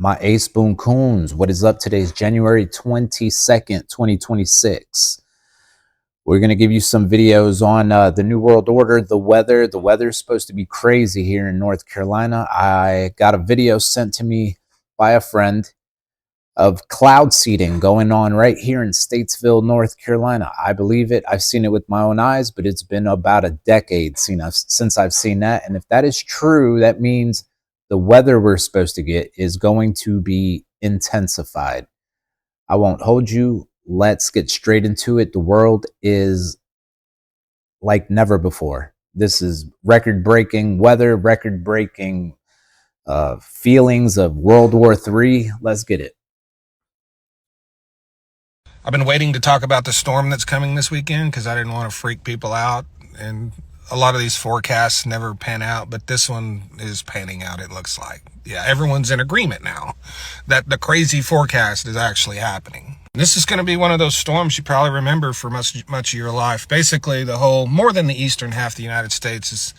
My Ace Boon Coons, what is up? Today is January 22nd, 2026. We're going to give you some videos on the New World Order, the weather. The weather is supposed to be crazy here in North Carolina. I got a video sent to me by a friend of cloud seeding going on right here in Statesville, North Carolina. I believe it. I've seen it with my own eyes, but it's been about a decade since I've seen that. And if that is true, that means the weather we're supposed to get is going to be intensified. I won't hold you. Let's get straight into it. The world is like never before. This is record-breaking weather, record-breaking feelings of World War III. Let's get it. I've been waiting to talk about the storm that's coming this weekend because I didn't want to freak people out. And a lot of these forecasts never pan out, but this one is panning out, it looks like. Yeah, everyone's in agreement now that the crazy forecast is actually happening. This is going to be one of those storms you probably remember for much of your life. Basically, more than the eastern half of the United States is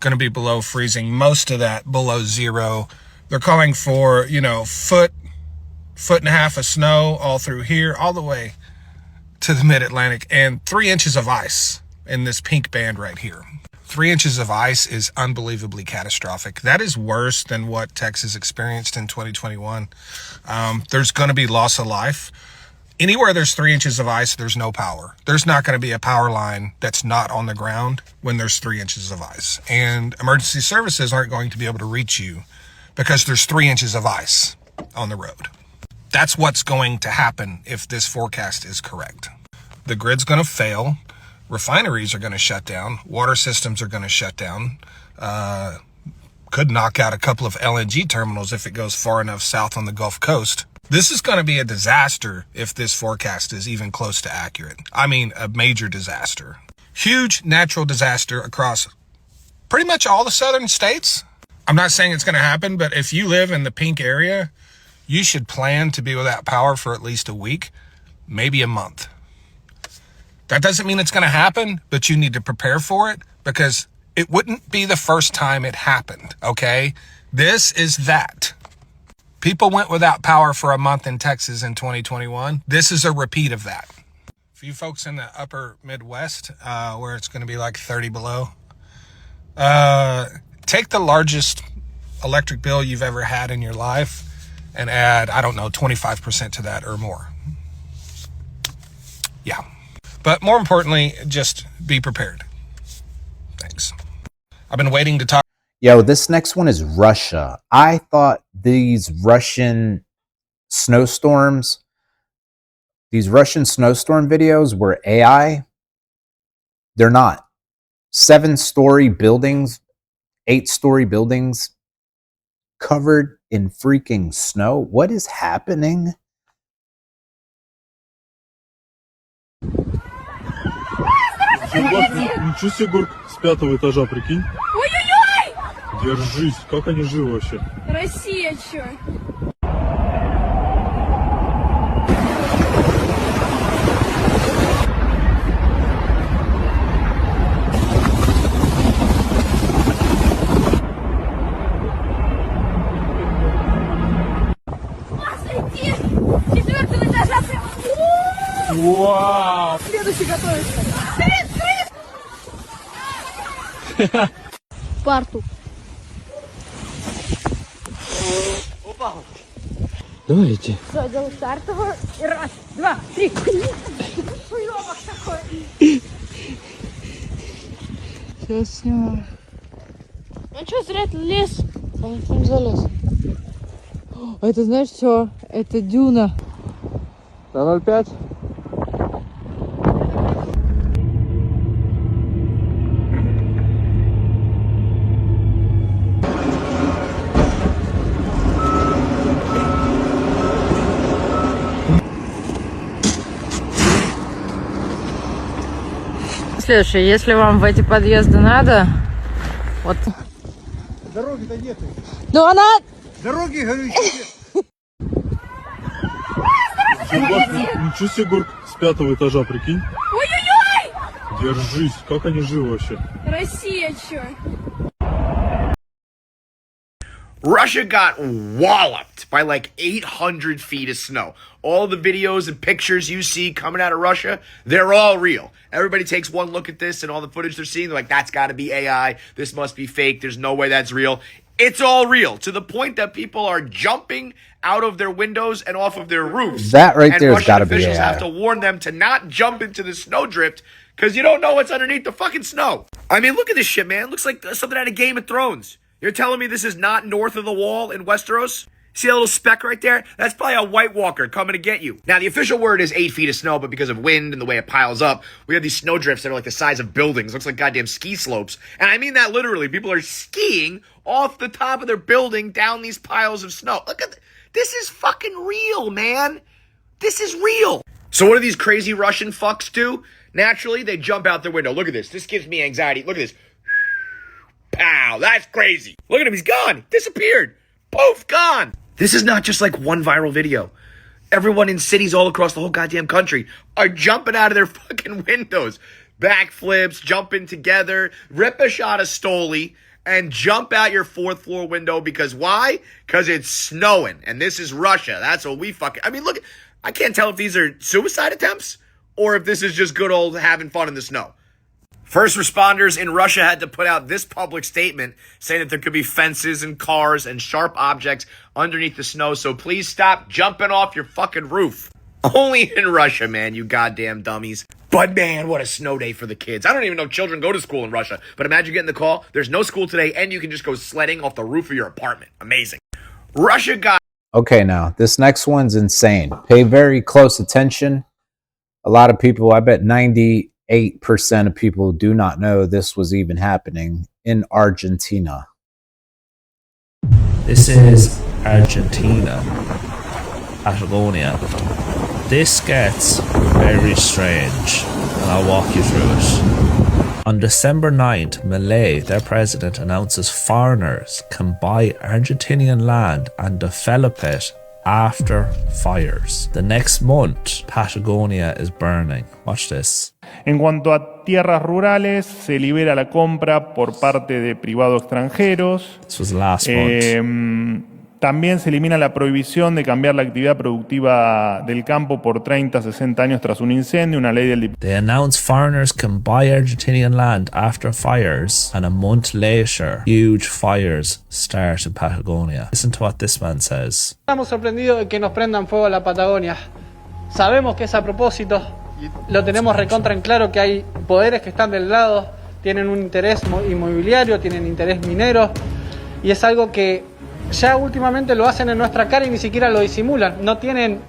going to be below freezing. Most of that below zero. They're calling for, foot and a half of snow all through here, all the way to the mid-Atlantic, and 3 inches of ice in this pink band right here. 3 inches of ice is unbelievably catastrophic. That is worse than what Texas experienced in 2021. There's going to be loss of life. Anywhere there's 3 inches of ice, there's no power. There's not going to be a power line that's not on the ground when there's 3 inches of ice. And emergency services aren't going to be able to reach you because there's 3 inches of ice on the road. That's what's going to happen if this forecast is correct. The grid's going to fail. Refineries are going to shut down. Water systems are going to shut down. Could knock out a couple of LNG terminals if it goes far enough south on the Gulf Coast. This is going to be a disaster if this forecast is even close to accurate. I mean, a major disaster. Huge natural disaster across pretty much all the southern states. I'm not saying it's going to happen, but if you live in the pink area, you should plan to be without power for at least a week, maybe a month. That doesn't mean it's going to happen, but you need to prepare for it because it wouldn't be the first time it happened, okay? This is that. People went without power for a month in Texas in 2021. This is a repeat of that. For you folks in the upper Midwest, where it's going to be like 30 below, take the largest electric bill you've ever had in your life and add, 25% to that or more. Yeah. But more importantly, just be prepared. Thanks. I've been waiting to talk. Yo, this next one is Russia. I thought these Russian snowstorm videos were AI. They're not. 7-story buildings, 8-story buildings covered in freaking snow. What is happening? Ничего себе, горка, с 5-го этажа, прикинь. Ой-ой-ой! Держись, как они живы вообще? Россия, чё? Четвертого этажа прямо. Вау! Следующий готовится. Парту. Опа! Давайте. Все, делаю стартовую. И 1, 2, 3. Хуёвок такой. Сейчас снимаю. Ну что, зря ты лез? Он никто не залез. А это знаешь что? Это дюна. На 0,5? Следующее, если вам в эти подъезды надо, вот. Дороги-то нету. Ну она... Дороги, говорю, нет. Ничего себе, горка, с 5-го этажа, прикинь. Ой-ой-ой! Держись, как они живы вообще? Россия, чё? Russia got walloped by like 800 feet of snow. All the videos and pictures you see coming out of Russia, they're all real. Everybody takes one look at this and all the footage they're seeing, they're like, that's got to be AI. This must be fake. There's no way that's real. It's all real, to the point that people are jumping out of their windows and off of their roofs. That right there has Russian got to be officials AI. have to warn them to not jump into the snowdrift because you don't know what's underneath the fucking snow. I mean, look at this shit, man. It looks like something out of Game of Thrones. You're telling me this is not north of the wall in Westeros? See that little speck right there? That's probably a White Walker coming to get you. Now, the official word is 8 feet of snow, but because of wind and the way it piles up, we have these snowdrifts that are like the size of buildings. Looks like goddamn ski slopes. And I mean that literally. People are skiing off the top of their building down these piles of snow. Look at this is fucking real, man. This is real. So what do these crazy Russian fucks do? Naturally, they jump out their window. Look at this. This gives me anxiety. Look at this. Pow, that's crazy. Look at him, he's gone. Disappeared. Poof, gone. This is not just like one viral video. Everyone in cities all across the whole goddamn country are jumping out of their fucking windows. Backflips, jumping together, rip a shot of Stoli, and jump out your 4th floor window because why? Because it's snowing. And this is Russia. That's what we fucking... I mean, look, I can't tell if these are suicide attempts or if this is just good old having fun in the snow. First responders in Russia had to put out this public statement saying that there could be fences and cars and sharp objects underneath the snow, so please stop jumping off your fucking roof. Only in Russia, man, you goddamn dummies. But man, what a snow day for the kids. I don't even know children go to school in Russia, but imagine getting the call, there's no school today, and you can just go sledding off the roof of your apartment. Amazing. Russia got... Okay, now, this next one's insane. Pay very close attention. A lot of people, I bet 98% of people do not know this was even happening in Argentina. This is Argentina, Patagonia. This gets very strange, and I'll walk you through it. On December 9th, Milei, their president, announces foreigners can buy Argentinian land and develop it after fires. The next month, Patagonia is burning. Watch this. En cuanto a tierras rurales, se libera la compra por parte de privados extranjeros. This was last month. También se elimina la prohibición de cambiar la actividad productiva del campo por 30 a 60 años tras un incendio, una ley del... They announce foreigners can buy Argentinian land after fires, and a month later, huge fires start in Patagonia. Listen to what this man says. Estamos sorprendidos de que nos prendan fuego a la Patagonia. Sabemos que es a propósito, lo tenemos recontra en claro que hay poderes que están del lado, tienen un interés inmobiliario, tienen interés minero, y es algo que ya últimamente lo hacen en nuestra cara y ni siquiera lo disimulan. No tienen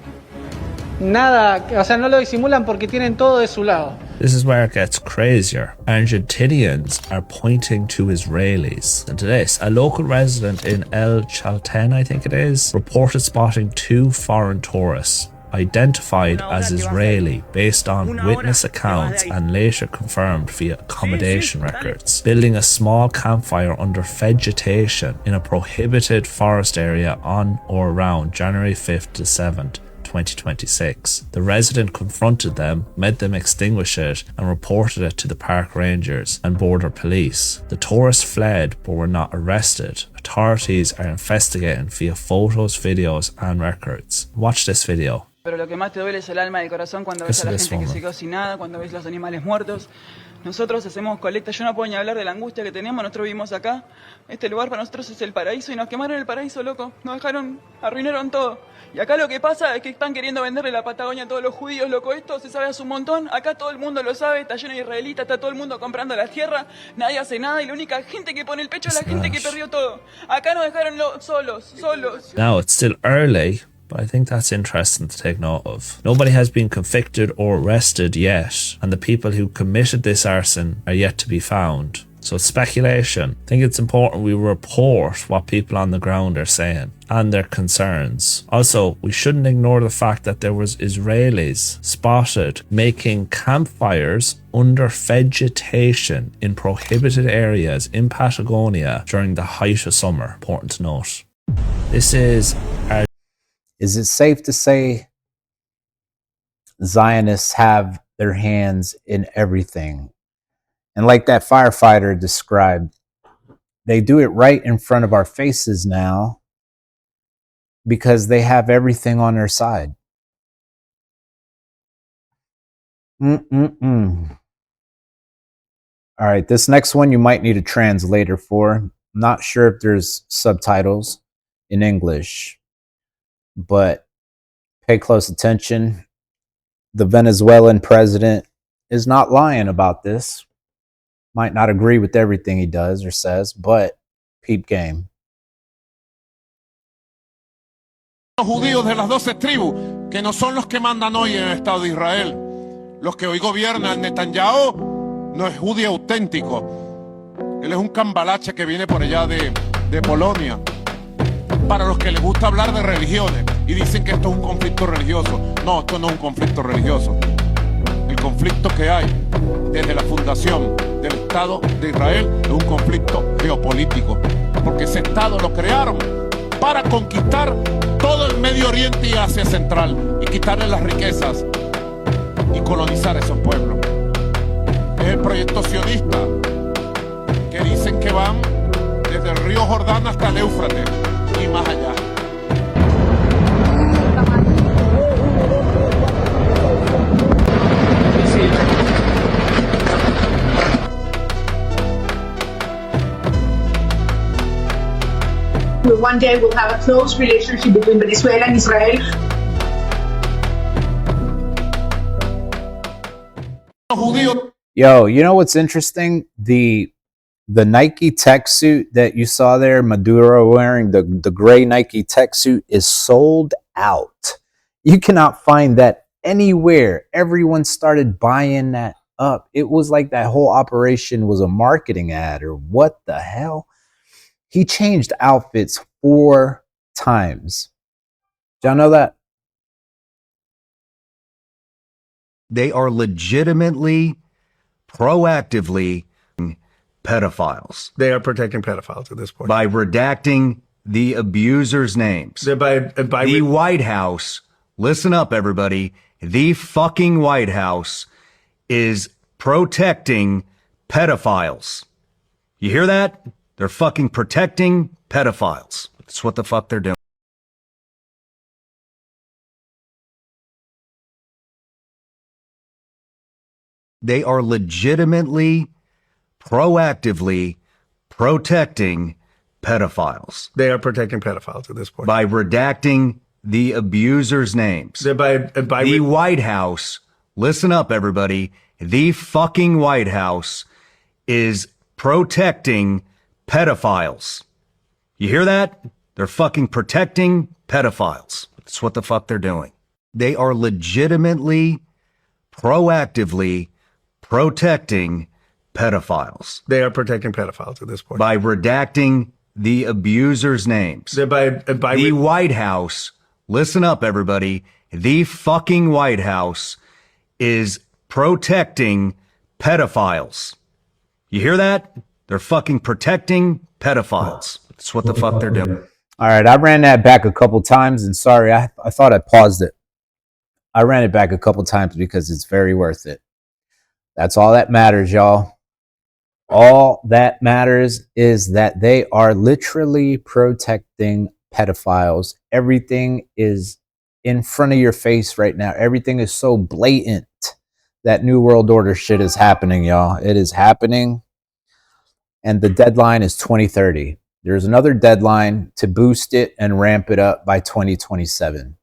nada, o sea, no lo disimulan porque tienen todo de su lado. This is where it gets crazier. Argentinians are pointing to Israelis. And to this, a local resident in El Chalten, I think it is, reported spotting 2 foreign tourists, identified as Israeli based on witness accounts and later confirmed via accommodation records, building a small campfire under vegetation in a prohibited forest area on or around January 5th to 7th, 2026. The resident confronted them, made them extinguish it, and reported it to the park rangers and border police. The tourists fled but were not arrested. Authorities are investigating via photos, videos, and records. Watch this video. Pero lo que más te duele es el alma y el corazón cuando ves a la gente que se quedó sin nada, cuando ves los animales muertos. Nosotros hacemos colecta, yo no puedo ni hablar de la angustia que tenemos, nosotros vivimos acá. Este lugar para nosotros es el paraíso y nos quemaron el paraíso, loco. Nos dejaron, arruinaron todo. Y acá lo que pasa es que están queriendo venderle la Patagonia a todos los judíos, loco. Esto se sabe hace un montón, acá todo el mundo lo sabe, está lleno de israelitas, está todo el mundo comprando la tierra, nadie hace nada y la única gente que pone el pecho es la gente que perdió todo. Acá nos dejaron solos. Now it's still early, but I think that's interesting to take note of. Nobody has been convicted or arrested yet, and the people who committed this arson are yet to be found. So it's speculation. I think it's important we report what people on the ground are saying and their concerns. Also, we shouldn't ignore the fact that there was Israelis spotted making campfires under vegetation in prohibited areas in Patagonia during the height of summer. Important to note. This is our... Is it safe to say Zionists have their hands in everything? And like that firefighter described, they do it right in front of our faces now because they have everything on their side. All right, this next one you might need a translator for. Not sure if there's subtitles in English, but pay close attention. The Venezuelan president is not lying about this. Might not agree with everything he does or says, but peep game. Los judíos de las 12 tribus, que no son los que mandan hoy en el Estado de Israel. Los que hoy gobiernan, Netanyahu no es judío auténtico. Él es un cambalache que viene por allá de Polonia. Para los que les gusta hablar de religiones y dicen que esto es un conflicto religioso. No, esto no es un conflicto religioso. El conflicto que hay desde la fundación del Estado de Israel es un conflicto geopolítico. Porque ese Estado lo crearon para conquistar todo el Medio Oriente y Asia Central y quitarle las riquezas y colonizar esos pueblos. Es el proyecto sionista que dicen que van desde el río Jordán hasta el Éufrates y más allá. One day we'll have a close relationship between Venezuela and Israel. Yo, you know what's interesting? The Nike tech suit that you saw there, Maduro wearing, the gray Nike tech suit, is sold out. You cannot find that anywhere. Everyone started buying that up. It was like that whole operation was a marketing ad, or what the hell? He changed outfits 4 times. Did y'all know that? They are legitimately, proactively pedophiles. They are protecting pedophiles at this point. By redacting the abusers' names. The White House, listen up everybody, the fucking White House is protecting pedophiles. You hear that? They're fucking protecting pedophiles. That's what the fuck they're doing. They are legitimately, proactively protecting pedophiles. They are protecting pedophiles at this point. By redacting the abusers' names. The White House, listen up everybody, the fucking White House is protecting pedophiles. You hear that? They're fucking protecting pedophiles. That's what the fuck they're doing. They are legitimately, proactively protecting pedophiles. They are protecting pedophiles at this point. By redacting the abusers' names. The White House, listen up everybody, the fucking White House is protecting pedophiles. You hear that? They're fucking protecting pedophiles. That's what the fuck they're doing. All right, I ran that back a couple times, and sorry, I thought I paused it. I ran it back a couple times because it's very worth it. That's all that matters, y'all. All that matters is that they are literally protecting pedophiles. Everything is in front of your face right now. Everything is so blatant. That New World Order shit is happening, y'all. It is happening. And the deadline is 2030. There's another deadline to boost it and ramp it up by 2027.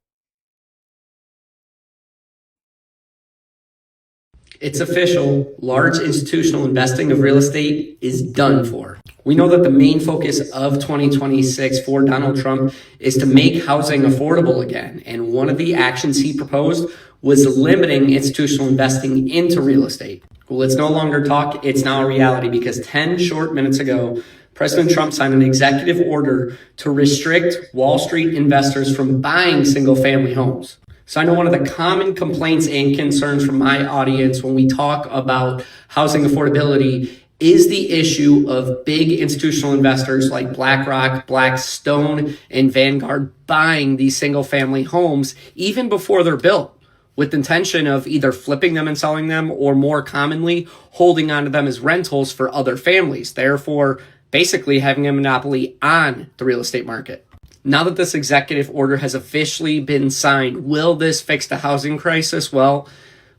It's official. Large institutional investing of real estate is done for. We know that the main focus of 2026 for Donald Trump is to make housing affordable again. And one of the actions he proposed was limiting institutional investing into real estate. Well, it's no longer talk, it's now a reality, because 10 short minutes ago, President Trump signed an executive order to restrict Wall Street investors from buying single-family homes. So I know one of the common complaints and concerns from my audience when we talk about housing affordability is the issue of big institutional investors like BlackRock, Blackstone, and Vanguard buying these single-family homes even before they're built, with the intention of either flipping them and selling them, or more commonly, holding onto them as rentals for other families, therefore basically having a monopoly on the real estate market. Now that this executive order has officially been signed, will this fix the housing crisis? Well,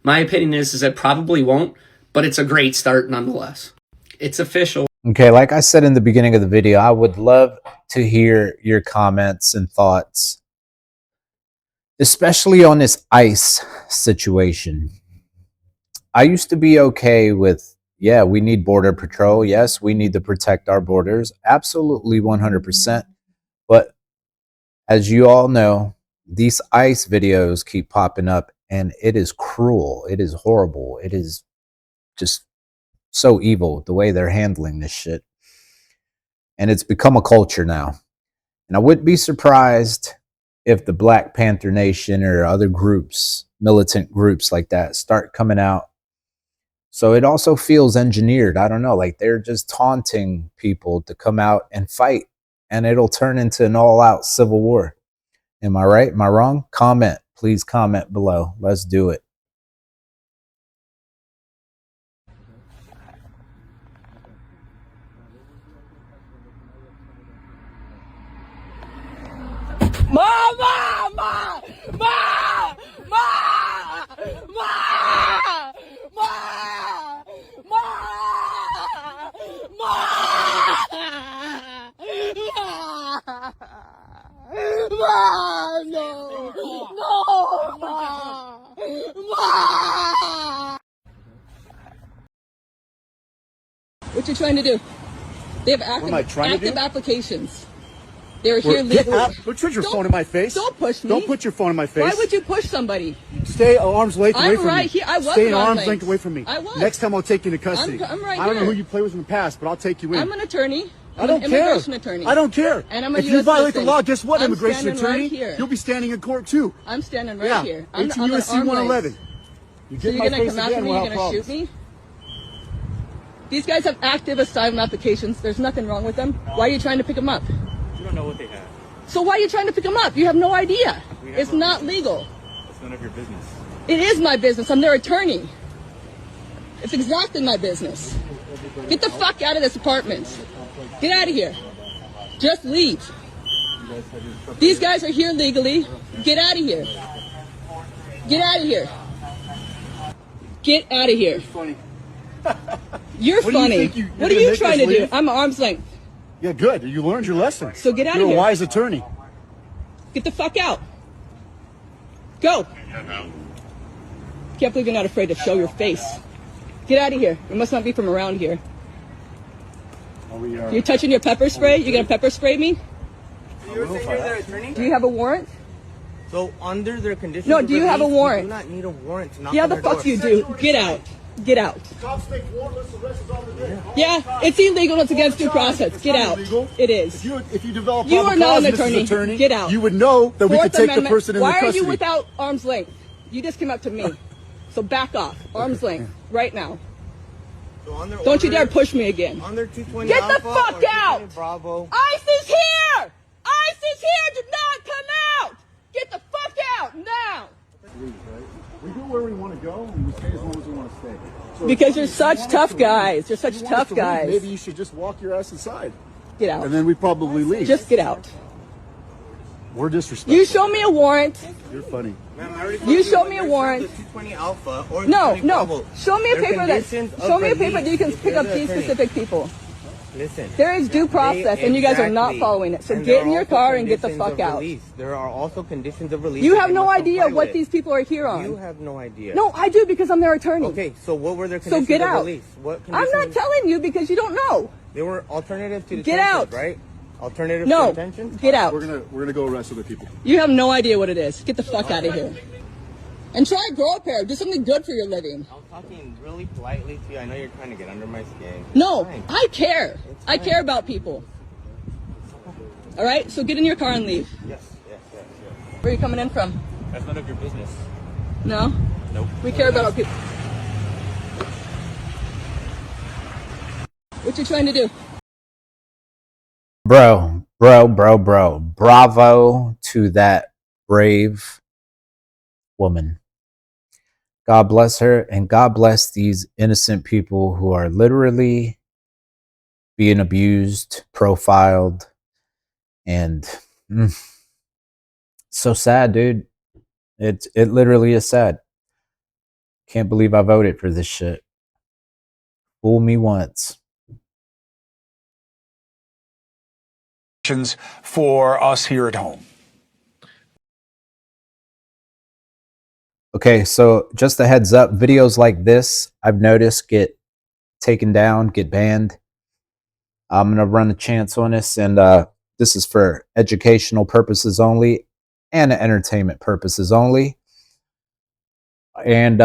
my opinion is it probably won't, but it's a great start nonetheless. It's official. Okay, like I said in the beginning of the video, I would love to hear your comments and thoughts, especially on this ICE situation. I used to be okay with, yeah, we need border patrol. Yes, we need to protect our borders. Absolutely 100%. But as you all know, these ICE videos keep popping up, and it is cruel. It is horrible. It is just so evil the way they're handling this shit. And it's become a culture now. And I wouldn't be surprised if the Black Panther Nation or other groups, militant groups like that, start coming out. So it also feels engineered. I don't know, like they're just taunting people to come out and fight, and it'll turn into an all-out civil war. Am I right? Am I wrong? Comment. Please comment below. Let's do it. Mama! Ma! Ma! Ma! Ma! Ma! Ma! No! No! Ma! What you trying to do? They have active applications. They're here legally. Don't put your phone in my face. Don't push me. Don't put your phone in my face. Why would you push somebody? Stay an arm's length away from me. I'm right here. I was Stay an arm's length away from me. I was. Next time I'll take you into custody. I'm right I don't know here. who you play with in the past, but I'll take you in. I'm an attorney. I don't an care. Immigration attorney. I don't care. And I'm a if US you violate citizen. the law, guess what, I'm immigration standing attorney? right here. You'll be standing in court too. I'm standing right here. I'm 18 an U.S.C. arm's 111. length. You So get you're my gonna face come after again, me? we'll You're have gonna shoot problems. me? These guys have active asylum applications. There's nothing wrong with them. Why are you trying to pick them up? You don't know what they have. So why are you trying to pick them up? You have no idea. It's not legal. It's none of your business. It is my business. I'm their attorney. It's exactly my business. Get the fuck out of this apartment. Get out of here. Just leave. These guys are here legally. Get out of here. Get out of here. Get out of here. You're funny. What are you trying to do? I'm arm's length. Yeah, good. You learned your lesson. So get out You're of here. a wise attorney. Get the fuck out. Go. Can't believe you're not afraid to show your face. Get out of here. You must not be from around here. You're touching your pepper spray? You're gonna pepper spray me? You're saying you're their attorney? Do you have a warrant? So under their conditions No, of do you have a release, warrant? You do not need a warrant to knock Yeah, on the their fuck door. you do. Get out. Get out. Cops make warrantless arrests all the day. Yeah, it's illegal. It's against due process. Get out. It is. If you develop You probable are not cause, an Mrs. attorney. Get out. You would know that we Fourth could take Amendment. the person in Why the custody. are you without arm's length? You just came up to me. So back off. Arm's length. Right now. So on their Don't you order- dare push me again. On their 220 Get the Alpha fuck or 220 out! Bravo. ICE is here! ICE is here! Do not come out! Get the fuck out now! We go where we want to go, and we stay as long as we want to stay. So Because if you're you such want us tough to guys. leave- You're such if you want us tough to leave, guys. Maybe you should just walk your ass inside. Get out. And then we probably leave. Just get out. We're disrespectful. You show me a warrant. You're funny. Ma'am, I already You told show when me a you're warrant. from the 220 Alpha or No, 220 no. Bravo. Show me a Their paper that conditions of show me a paper release, that you can if pick you're up the these attorney. specific people. Listen. There is due process, and you guys are not Exactly. following it. So And get there in are your also car and get the conditions fuck of out. release. There are also conditions of release. You that have they no must idea comply what with. these people are here on. You have no idea. No, I do because I'm their attorney. Okay, so what were their So conditions get of out. release? What I'm not conditions? telling you because you don't know. They were alternative to Get detention, out. right? Alternative No, to detention? get out. We're gonna go arrest other people. You have no idea what it is. Get the fuck out of here. And try to grow a pair. Do something good for your living. I'm talking really politely to you. I know you're trying to get under my skin. No, Fine. I care. It's I fine. care about people. All right, so get in your car and leave. Yes. Where are you coming in from? That's none of your business. No? Nope. We care about our people. What you trying to do? Bro. Bravo to that brave woman. God bless her, and God bless these innocent people who are literally being abused, profiled, and so sad, dude. It literally is sad. Can't believe I voted for this shit. Fool me once. For us here at home. Okay, so just a heads up, videos like this, I've noticed, get taken down, get banned. I'm going to run a chance on this, and this is for educational purposes only and entertainment purposes only. And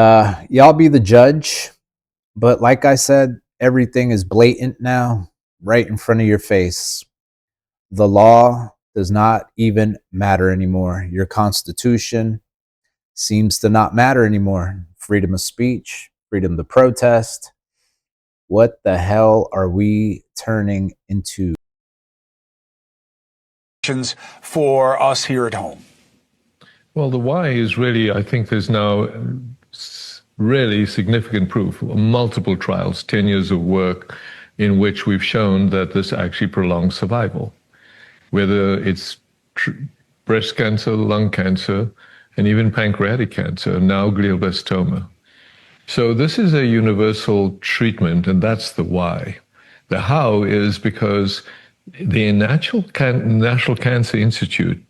y'all be the judge. But like I said, everything is blatant now, right in front of your face. The law does not even matter anymore. Your constitution seems to not matter anymore. Freedom of speech, freedom to protest. What the hell are we turning into? For us here at home. Well, the why is really, I think there's now really significant proof, multiple trials, 10 years of work in which we've shown that this actually prolongs survival. Whether it's breast cancer, lung cancer, and even pancreatic cancer, now glioblastoma. So this is a universal treatment, and that's the why. The how is because the National Cancer Institute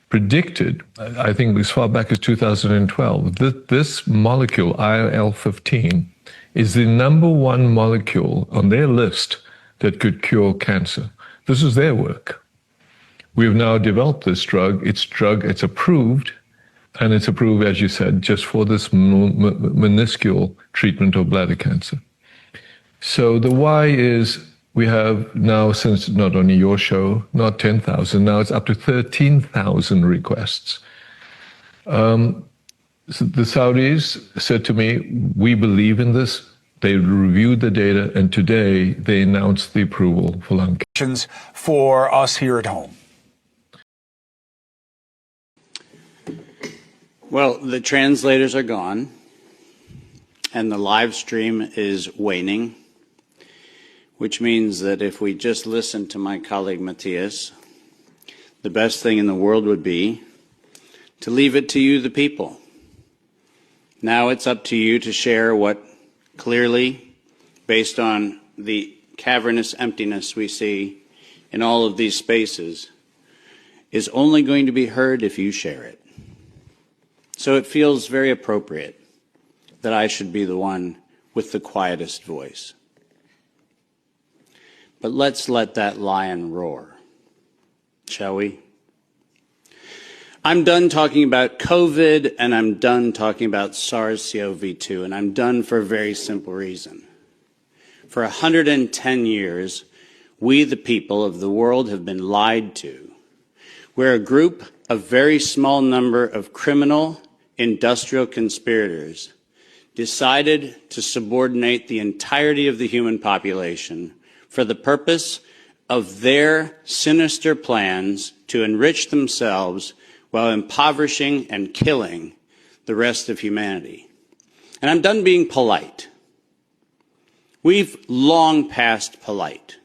predicted, I think as far back as 2012, that this molecule, IL-15, is the #1 molecule on their list that could cure cancer. This is their work. We've now developed this drug. It's approved, and it's approved, as you said, just for this minuscule treatment of bladder cancer. So the why is we have now, since not only your show, not 10,000, now it's up to 13,000 requests. So the Saudis said to me, we believe in this. They reviewed the data, and today they announced the approval for lung cancer. For us here at home. Well, the translators are gone, and the live stream is waning, which means that if we just listen to my colleague Matthias, the best thing in the world would be to leave it to you, the people. Now it's up to you to share what clearly, based on the cavernous emptiness we see in all of these spaces, is only going to be heard if you share it. So it feels very appropriate that I should be the one with the quietest voice. But let's let that lion roar, shall we? I'm done talking about COVID, and I'm done talking about SARS-CoV-2, and I'm done for a very simple reason. For 110 years, we, the people of the world, have been lied to. We're a group, a very small number of criminal, industrial conspirators decided to subordinate the entirety of the human population for the purpose of their sinister plans to enrich themselves while impoverishing and killing the rest of humanity. And I'm done being polite. We've long passed polite.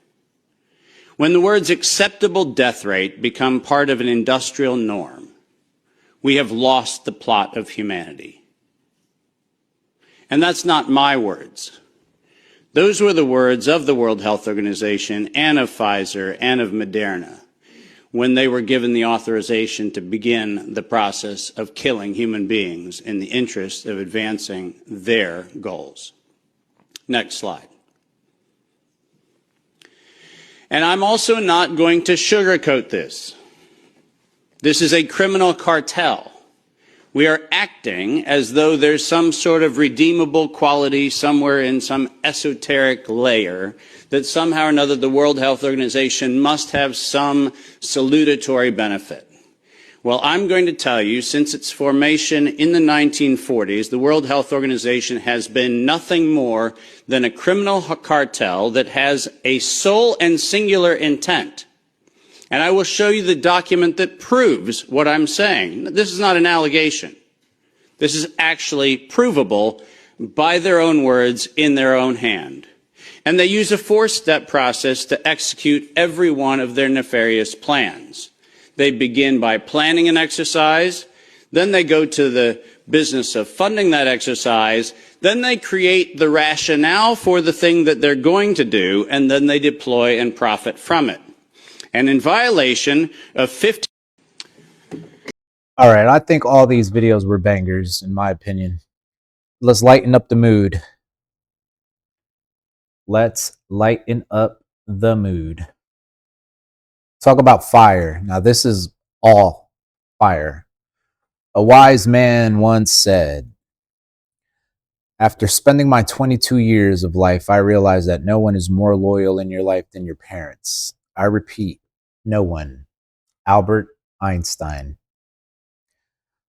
When the words acceptable death rate become part of an industrial norm, we have lost the plot of humanity. And that's not my words. Those were the words of the World Health Organization and of Pfizer and of Moderna when they were given the authorization to begin the process of killing human beings in the interest of advancing their goals. Next slide. And I'm also not going to sugarcoat this. This is a criminal cartel. We are acting as though there's some sort of redeemable quality somewhere in some esoteric layer that somehow or another the World Health Organization must have some salutatory benefit. Well, I'm going to tell you, since its formation in the 1940s, the World Health Organization has been nothing more than a criminal cartel that has a sole and singular intent. And I will show you the document that proves what I'm saying. This is not an allegation. This is actually provable by their own words in their own hand. And they use a four-step process to execute every one of their nefarious plans. They begin by planning an exercise, then they go to the business of funding that exercise, then they create the rationale for the thing that they're going to do, and then they deploy and profit from it. And in violation of 15... All right, I think all these videos were bangers, in my opinion. Let's lighten up the mood. Let's lighten up the mood. Talk about fire. Now, this is all fire. A wise man once said, after spending my 22 years of life, I realized that no one is more loyal in your life than your parents. I repeat, no one. Albert Einstein.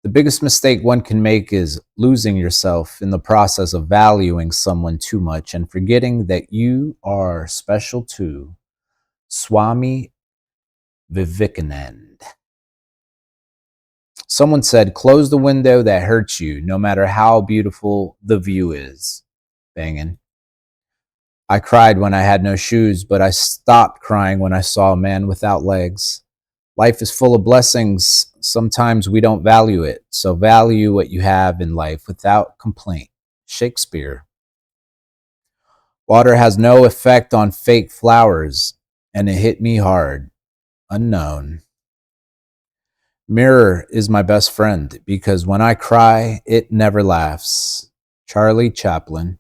The biggest mistake one can make is losing yourself in the process of valuing someone too much and forgetting that you are special too. Swami Vivekananda. Someone said, close the window that hurts you, no matter how beautiful the view is. Banging. I cried when I had no shoes, but I stopped crying when I saw a man without legs. Life is full of blessings. Sometimes we don't value it. So value what you have in life without complaint. Shakespeare. Water has no effect on fake flowers, and it hit me hard. Unknown. Mirror is my best friend because when I cry, it never laughs. Charlie Chaplin.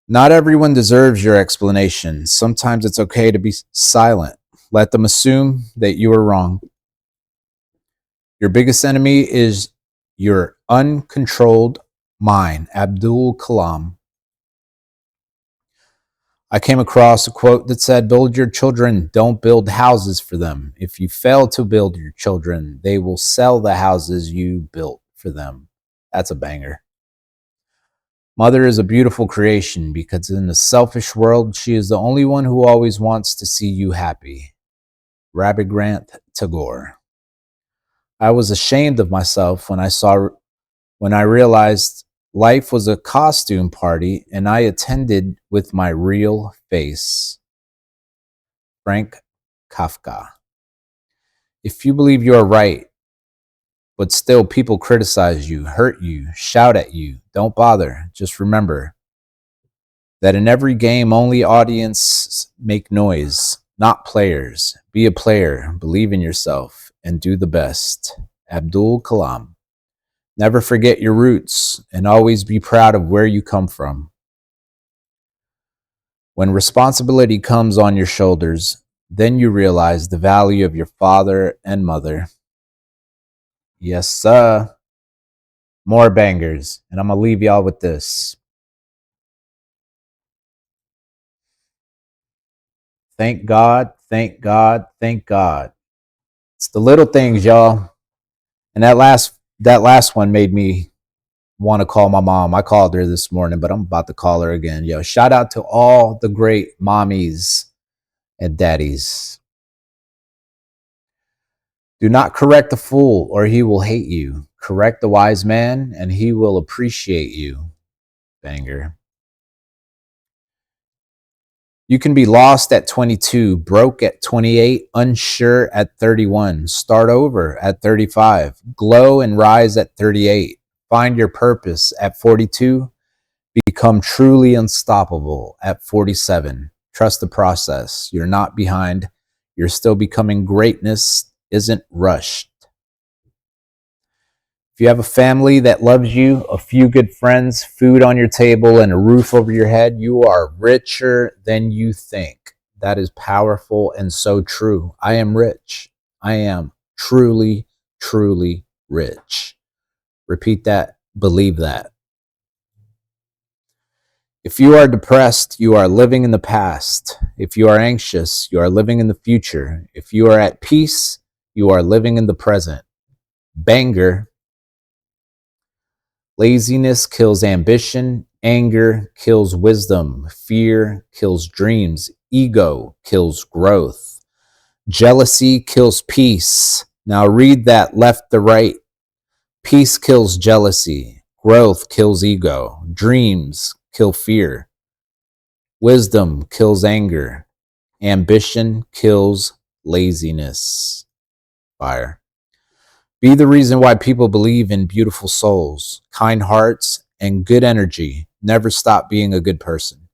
Not everyone deserves your explanation. Sometimes it's okay to be silent. Let them assume that you are wrong. Your biggest enemy is your uncontrolled mind. Abdul Kalam. I came across a quote that said, build your children, don't build houses for them. If you fail to build your children, they will sell the houses you built for them. That's a banger. Mother is a beautiful creation because in a selfish world, she is the only one who always wants to see you happy. Rabindranath Tagore. I was ashamed of myself when I realized life was a costume party and I attended with my real face. Frank Kafka. If you believe you are right, but still people criticize you, hurt you, shout at you, don't bother. Just remember that in every game, only audience make noise, not players. Be a player, believe in yourself, and do the best. Abdul Kalam. Never forget your roots and always be proud of where you come from. When responsibility comes on your shoulders, then you realize the value of your father and mother. Yes, sir. More bangers. And I'm going to leave y'all with this. Thank God, thank God, thank God. It's the little things, y'all. And that last one made me want to call my mom. I called her this morning, but I'm about to call her again. Yo, shout out to all the great mommies and daddies. Do not correct the fool or he will hate you. Correct the wise man and he will appreciate you. Banger. You can be lost at 22, broke at 28, unsure at 31, start over at 35, glow and rise at 38, find your purpose at 42, become truly unstoppable at 47. Trust the process. You're not behind. You're still becoming. Greatness isn't rushed. If you have a family that loves you, a few good friends, food on your table, and a roof over your head, you are richer than you think. That is powerful and so true. I am rich. I am truly, truly rich. Repeat that. Believe that. If you are depressed, you are living in the past. If you are anxious, you are living in the future. If you are at peace, you are living in the present. Banger. Laziness kills ambition. Anger kills wisdom. Fear kills dreams. Ego kills growth. Jealousy kills peace. Now read that left to right. Peace kills jealousy. Growth kills ego. Dreams kill fear. Wisdom kills anger. Ambition kills laziness. Fire. Be the reason why people believe in beautiful souls, kind hearts, and good energy. Never stop being a good person.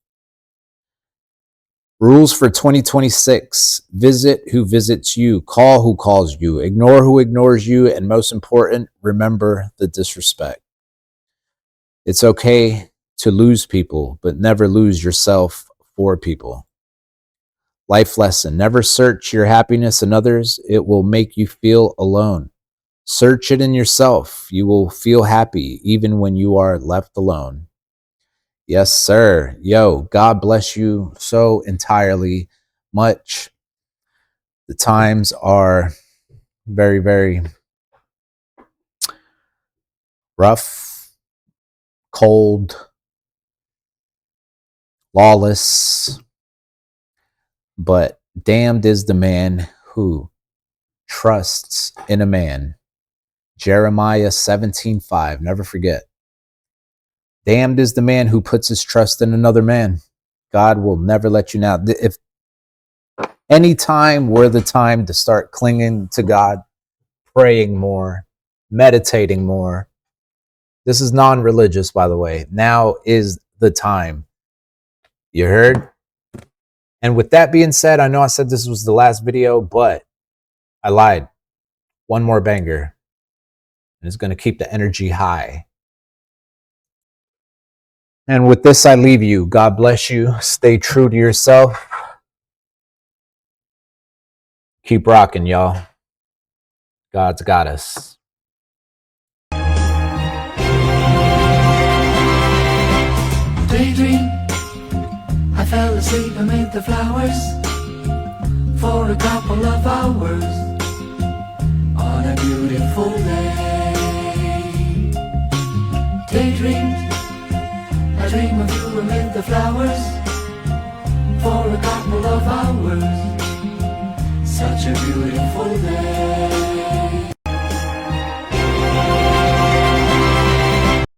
Rules for 2026. Visit who visits you. Call who calls you. Ignore who ignores you. And most important, remember the disrespect. It's okay to lose people, but never lose yourself for people. Life lesson. Never search your happiness in others. It will make you feel alone. Search it in yourself. You will feel happy even when you are left alone. Yes, sir. Yo, God bless you so entirely much. The times are very, very rough, cold, lawless, but damned is the man who trusts in a man. Jeremiah 17:5. Never forget. Damned is the man who puts his trust in another man. God will never let you down. If any time we're the time to start clinging to God, praying more, meditating more. This is non-religious, by the way. Now is the time. You heard? And with that being said, I know I said this was the last video, but I lied. One more banger. And it's going to keep the energy high. And with this, I leave you. God bless you. Stay true to yourself. Keep rocking, y'all. God's got us. Daydream, I fell asleep amid the flowers for a couple of hours on a beautiful day. Daydream, I dream of you amid the flowers